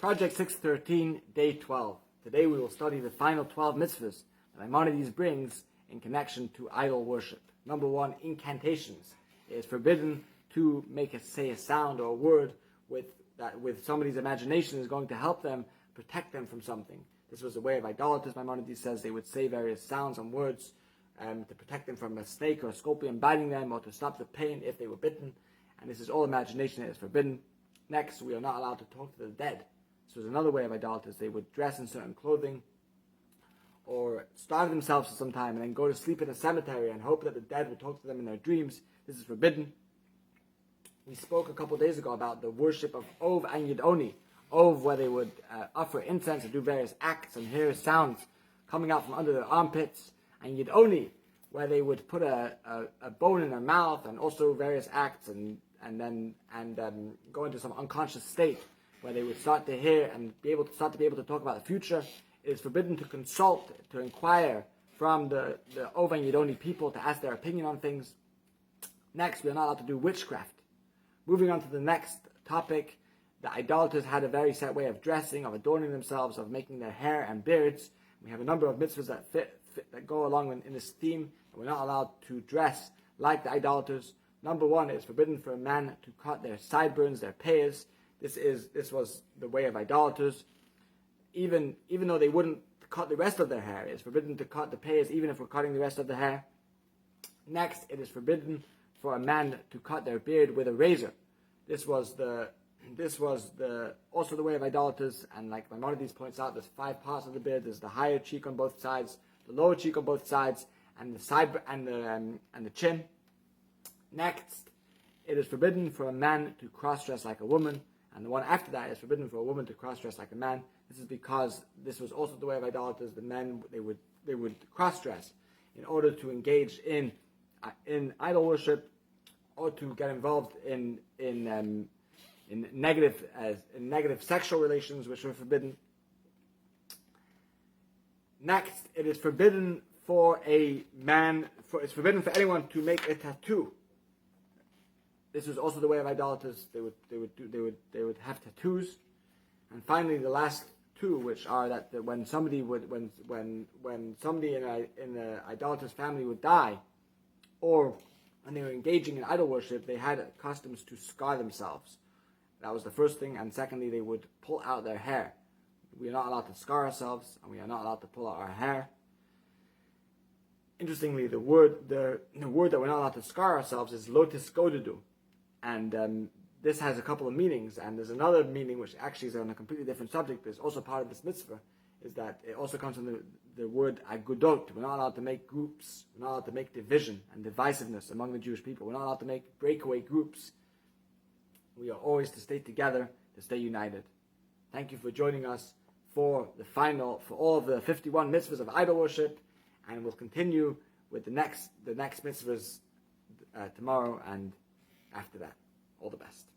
Project 613, Day 12. Today we will study the final 12 mitzvahs that Maimonides brings in connection to idol worship. Number 1, incantations. It is forbidden to say a sound or a word with somebody's imagination is going to help them, protect them from something. This was a way of idolaters. Maimonides says they would say various sounds and words to protect them from a snake or a scorpion biting them, or to stop the pain if they were bitten. And this is all imagination that is forbidden. Next, we are not allowed to talk to the dead. This was another way of idolaters. They would dress in certain clothing or starve themselves for some time and then go to sleep in a cemetery and hope that the dead would talk to them in their dreams. This is forbidden. We spoke a couple of days ago about the worship of Ov and Yidoni. Ov, where they would offer incense and do various acts and hear sounds coming out from under their armpits. And Yidoni, where they would put a bone in their mouth and also various acts and then go into some unconscious state where they would start to hear and be able to talk about the future. It is forbidden to consult, to inquire from the Ov and Yidoni people to ask their opinion on things. Next, we are not allowed to do witchcraft. Moving on to the next topic, the idolaters had a very set way of dressing, of adorning themselves, of making their hair and beards. We have a number of mitzvahs that go along in this theme. We're not allowed to dress like the idolaters. Number 1, it is forbidden for a man to cut their sideburns, their payas. This was the way of idolaters. Even though they wouldn't cut the rest of their hair, it's forbidden to cut the payas even if we're cutting the rest of the hair. Next, it is forbidden for a man to cut their beard with a razor. This was also the way of idolaters, and like Maimonides points out, there's 5 parts of the beard. There's the higher cheek on both sides, the lower cheek on both sides, and the side and the chin. Next, it is forbidden for a man to cross-dress like a woman, and the one after that is forbidden for a woman to cross-dress like a man. This is because this was also the way of idolaters. The men they would cross-dress in order to engage in idol worship or to get involved in negative sexual relations, which were forbidden. Next, it is forbidden for it's forbidden for anyone to make a tattoo. This was also the way of idolaters. They would have tattoos. And finally, the last 2, which are that when somebody in the idolater's family would die, or when they were engaging in idol worship, they had customs to scar themselves. That was the first thing. And secondly, they would pull out their hair. We are not allowed to scar ourselves, and we are not allowed to pull out our hair. Interestingly, the word that we're not allowed to scar ourselves is lo tisgodedu. And this has a couple of meanings, and there's another meaning which actually is on a completely different subject, but it's also part of this mitzvah, is that it also comes from the word agudot. We're not allowed to make groups. We're not allowed to make division and divisiveness among the Jewish people. We're not allowed to make breakaway groups. We are always to stay together, to stay united. Thank you for joining us for all of the 51 mitzvahs of idol worship, and we'll continue with the next mitzvahs tomorrow and after that. All the best.